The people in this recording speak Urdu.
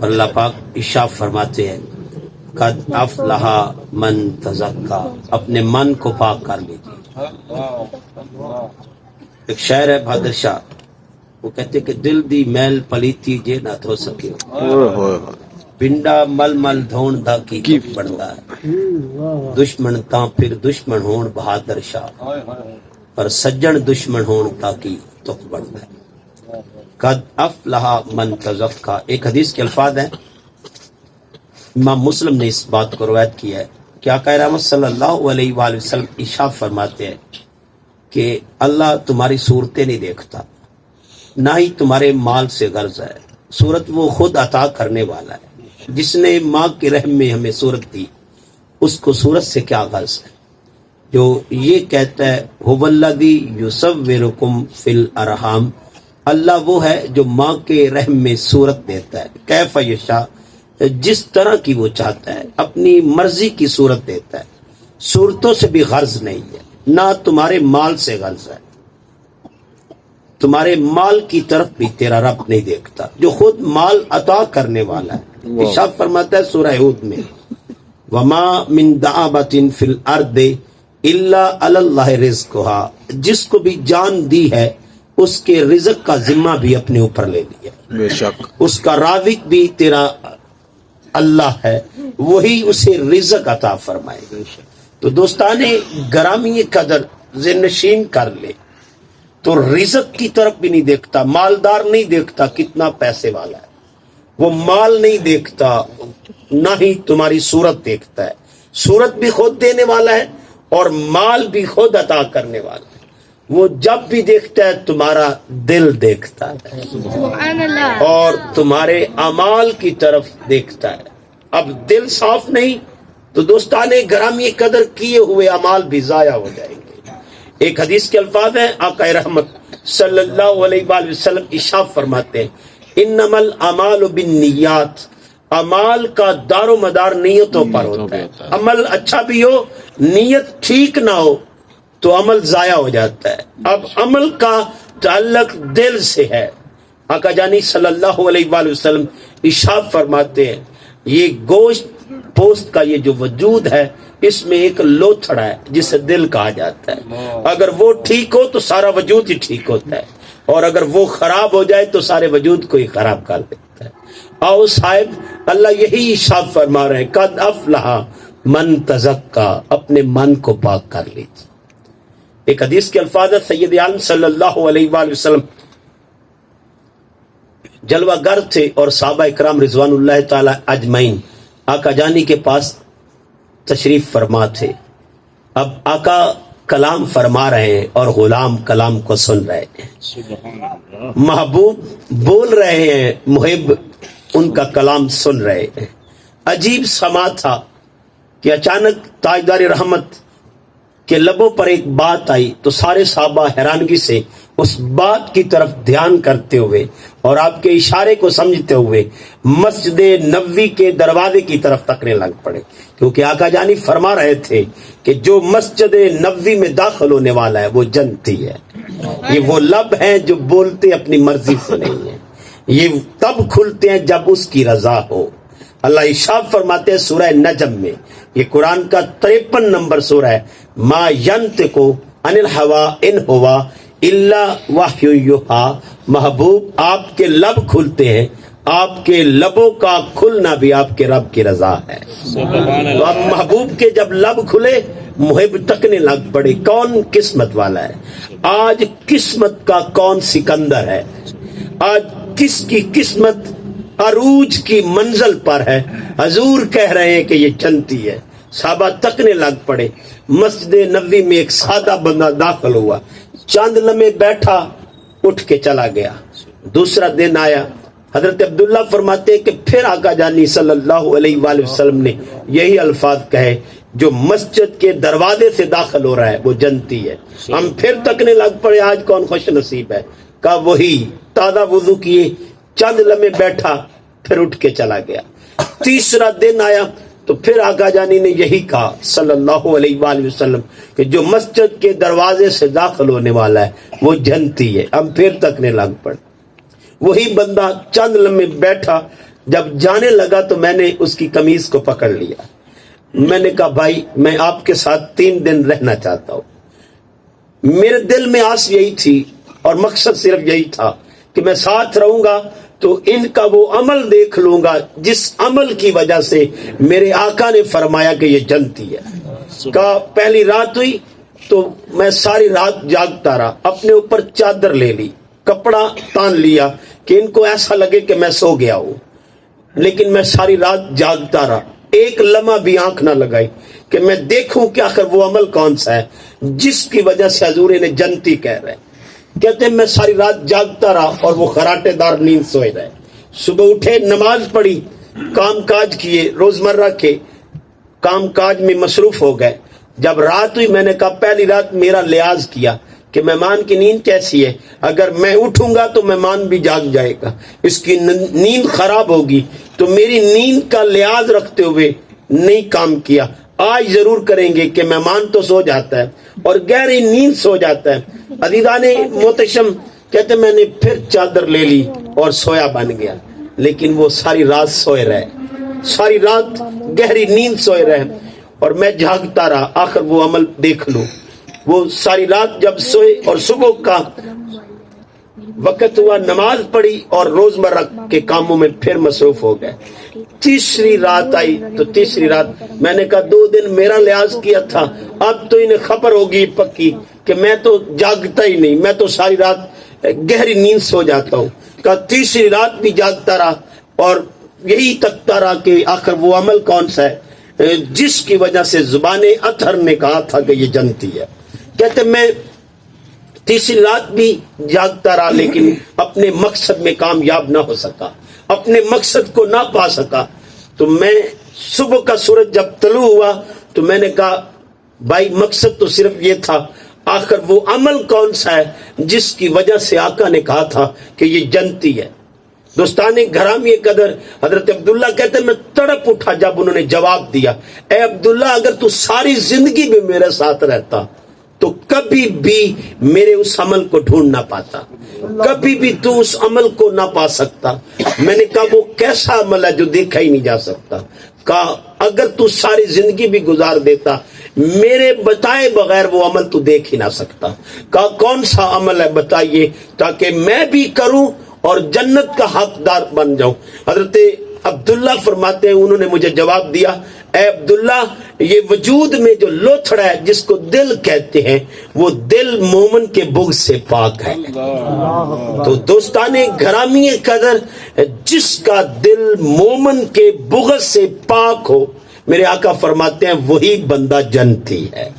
اللہ پاک ارشاد فرماتے ہیں قد افلح من تزکا، اپنے من کو پاک کر لیجیے۔ ایک شاعر ہے بہادر شاہ، وہ کہتے کہ دل دی میل پلیتی جے نہ دھو سکے، پنڈا مل مل دھون دا کی بندا ہے، دشمن تاں پھر دشمن ہون بہادر شاہ، پر سجن دشمن ہون تاکہ تک بندا ہے۔ قد افلح من تزکا، ایک حدیث کے الفاظ ہیں، امام مسلم نے اس بات کو روایت کیا ہے کہ آقا رحمت صلی اللہ علیہ وآلہ وسلم ارشاد فرماتے ہیں کہ اللہ تمہاری صورتیں نہیں دیکھتا، نہ ہی تمہارے مال سے غرض ہے، صورت وہ خود عطا کرنے والا ہے۔ جس نے ماں کے رحم میں ہمیں صورت دی، اس کو صورت سے کیا غرض ہے؟ جو یہ کہتا ہے هو الذی یصورکم فی الارحام، اللہ وہ ہے جو ماں کے رحم میں صورت دیتا ہے، کیف یشاء، جس طرح کی وہ چاہتا ہے، اپنی مرضی کی صورت دیتا ہے۔ صورتوں سے بھی غرض نہیں ہے، نہ تمہارے مال سے غرض ہے، تمہارے مال کی طرف بھی تیرا رب نہیں دیکھتا جو خود مال عطا کرنے والا ہے۔ ارشاد فرماتا ہے سورہ ہود میں وما من دابۃ فی الارض الا علی اللہ رزقھا، جس کو بھی جان دی ہے اس کے رزق کا ذمہ بھی اپنے اوپر لے لیا، بے شک اس کا رازق بھی تیرا اللہ ہے، وہی اسے رزق عطا فرمائے گا۔ تو دوستان گرامی قدر ذہنشین کر لے تو رزق کی طرف بھی نہیں دیکھتا، مالدار نہیں دیکھتا کتنا پیسے والا ہے، وہ مال نہیں دیکھتا، نہ ہی تمہاری صورت دیکھتا ہے، صورت بھی خود دینے والا ہے اور مال بھی خود عطا کرنے والا ہے۔ وہ جب بھی دیکھتا ہے تمہارا دل دیکھتا ہے اور تمہارے اعمال کی طرف دیکھتا ہے۔ اب دل صاف نہیں تو دوستان گرامی قدر کیے ہوئے اعمال بھی ضائع ہو جائیں گے۔ ایک حدیث کے الفاظ ہیں، آقا رحمت صلی اللہ علیہ وآلہ وسلم ارشاد فرماتے ہیں انما الاعمال بالنیات، اعمال کا دار و مدار نیتوں پر ہوتا ہے۔ عمل اچھا بھی ہو، نیت ٹھیک نہ ہو تو عمل ضائع ہو جاتا ہے۔ اب عمل کا تعلق دل سے ہے۔ آقا جانی صلی اللہ علیہ وآلہ وسلم ارشاد فرماتے ہیں یہ گوشت پوست کا یہ جو وجود ہے، اس میں ایک لوتھڑا ہے جسے دل کہا جاتا ہے، اگر وہ ٹھیک ہو تو سارا وجود ہی ٹھیک ہوتا ہے، اور اگر وہ خراب ہو جائے تو سارے وجود کو ہی خراب کر دیتا ہے۔ آؤ صاحب، اللہ یہی ارشاد فرما رہے ہیں قد افلح من تزکا، اپنے من کو پاک کر لیجیے۔ ایک حدیث کے الفاظ ہے، سید عالم صلی اللہ علیہ وآلہ وسلم جلوہ گر تھے اور صحابہ اکرام رضوان اللہ تعالی اجمعین آقا جانی کے پاس تشریف فرما تھے۔ اب آقا کلام فرما رہے ہیں اور غلام کلام کو سن رہے ہیں، محبوب بول رہے ہیں، محب ان کا کلام سن رہے ہیں۔ عجیب سما تھا کہ اچانک تاجدار رحمت کے لبوں پر ایک بات آئی تو سارے صحابہ حیرانگی سے اس بات کی طرف دھیان کرتے ہوئے اور آپ کے اشارے کو سمجھتے ہوئے مسجد نبوی کے دروازے کی طرف تکنے لگ پڑے، کیونکہ آقا جانی فرما رہے تھے کہ جو مسجد نبوی میں داخل ہونے والا ہے وہ جنتی ہے۔ یہ وہ لب ہیں جو بولتے اپنی مرضی سے نہیں ہیں، یہ تب کھلتے ہیں جب اس کی رضا ہو۔ اللہ ارشاد فرماتے ہیں سورہ نجم میں، یہ قرآن کا 53 نمبر سورہ ہے، ما ینطق عن الہوا ان ہوا الا وحی یوحی، محبوب آپ کے لب کھلتے ہیں، آپ کے لبوں کا کھلنا بھی آپ کے رب کی رضا ہے۔ تو اب محبوب کے جب لب کھلے، محب تکنے لگ پڑے کون قسمت والا ہے، آج قسمت کا کون سکندر ہے، آج کس کی قسمت عروج کی منزل پر ہے۔ حضور کہہ رہے ہیں کہ یہ جنتی ہے۔ صحابہ تکنے لگ پڑے۔ مسجد نبوی میں ایک سادہ بندہ داخل ہوا، چند لمحے بیٹھا، اٹھ کے چلا گیا۔ دوسرا دن آیا، حضرت عبداللہ فرماتے ہیں کہ پھر آقا جانی صلی اللہ علیہ وآلہ وسلم نے یہی الفاظ کہے، جو مسجد کے دروازے سے داخل ہو رہا ہے وہ جنتی ہے۔ ہم پھر تکنے لگ پڑے، آج کون خوش نصیب ہے؟ کہا وہی، تازہ وضو کیے، چند لمحے بیٹھا، پھر اٹھ کے چلا گیا۔ تیسرا دن آیا تو پھر آقا جانی نے یہی کہا صلی اللہ علیہ وآلہ وسلم کہ جو مسجد کے دروازے سے داخل ہونے والا ہے وہ جنتی ہے۔ ہم پھر تکنے لگ پڑے۔ وہی بندہ چند لمحے بیٹھا، جب جانے لگا تو میں نے اس کی قمیض کو پکڑ لیا. میں نے کہا بھائی میں آپ کے ساتھ 3 دن رہنا چاہتا ہوں. میرے دل میں آس یہی تھی اور مقصد صرف یہی تھا کہ میں ساتھ رہوں گا تو ان کا وہ عمل دیکھ لوں گا جس عمل کی وجہ سے میرے آقا نے فرمایا کہ یہ جنتی ہے. کہا پہلی رات ہوئی تو میں ساری رات جاگتا رہا. اپنے اوپر چادر لے لی, کپڑا تان لیا کہ ان کو ایسا لگے کہ میں سو گیا ہوں, لیکن میں ساری رات جاگتا رہا. ایک لمحہ بھی آنکھ نہ لگائی کہ میں دیکھوں کہ آخر وہ عمل کون سا ہے جس کی وجہ سے حضور نے جنتی کہہ رہے. کہتے ہیں میں ساری رات جاگتا رہا اور وہ خراٹے دار نیند سوئے رہے. صبح اٹھے, نماز پڑھی, کام کاج کیے, روزمرہ کے کام کاج میں مصروف ہو گئے. جب رات ہوئی میں نے کہا پہلی رات میرا لحاظ کیا کہ مہمان کی نیند کیسی ہے, اگر میں اٹھوں گا تو مہمان بھی جاگ جائے گا, اس کی نیند خراب ہوگی, تو میری نیند کا لحاظ رکھتے ہوئے نہیں کام کیا. آج ضرور کریں گے کہ مہمان تو سو جاتا ہے اور گہری نیند سو جاتا ہے. عزیزان محتشم کہتے میں نے پھر چادر لے لی اور سویا بن گیا, لیکن وہ ساری رات سوئے رہے, ساری رات گہری نیند سوئے رہے اور میں جاگتا رہا آخر وہ عمل دیکھ لوں. وہ ساری رات جب سوئے اور صبح کا وقت ہوا, نماز پڑھی اور روزمرہ کے کاموں میں پھر مصروف ہو گئے. تیسری رات آئی تو تیسری رات میں نے کہا 2 دن میرا لحاظ کیا تھا, اب تو انہیں خبر ہوگی پکی کہ میں تو جاگتا ہی نہیں, میں تو ساری رات گہری نیند سو جاتا ہوں. کہا تیسری رات بھی جاگتا رہا اور یہی تکتا رہا کہ آخر وہ عمل کون سا ہے جس کی وجہ سے زبان اطہر نے کہا تھا کہ یہ جنتی ہے. کہتے میں تیسری رات بھی جاگتا رہا لیکن اپنے مقصد میں کامیاب نہ ہو سکا, اپنے مقصد کو نہ پا سکا. تو میں صبح کا سورج جب طلوع ہوا تو میں نے کہا بھائی مقصد تو صرف یہ تھا, آخر وہ عمل کون سا ہے جس کی وجہ سے آقا نے کہا تھا کہ یہ جنتی ہے. دوستان گرامی قدر حضرت عبداللہ کہتے ہیں میں تڑپ اٹھا جب انہوں نے جواب دیا, اے عبداللہ اگر تو ساری زندگی میں میرے ساتھ رہتا تو کبھی بھی میرے اس عمل کو ڈھونڈ نہ پاتا, کبھی بھی تو اس عمل کو نہ پا سکتا. میں نے کہا وہ کیسا عمل ہے جو دیکھا ہی نہیں جا سکتا. کہا اگر تو ساری زندگی بھی گزار دیتا میرے بتائے بغیر وہ عمل تو دیکھ ہی نہ سکتا. کہا کون سا عمل ہے بتائیے تاکہ میں بھی کروں اور جنت کا حقدار بن جاؤں. حضرت عبداللہ فرماتے ہیں انہوں نے مجھے جواب دیا, اے عبداللہ یہ وجود میں جو لوتھڑا ہے جس کو دل کہتے ہیں وہ دل مومن کے بغض سے پاک ہے. تو دوستان گرامی قدر جس کا دل مومن کے بغض سے پاک ہو, میرے آقا فرماتے ہیں وہی بندہ جنتی ہے.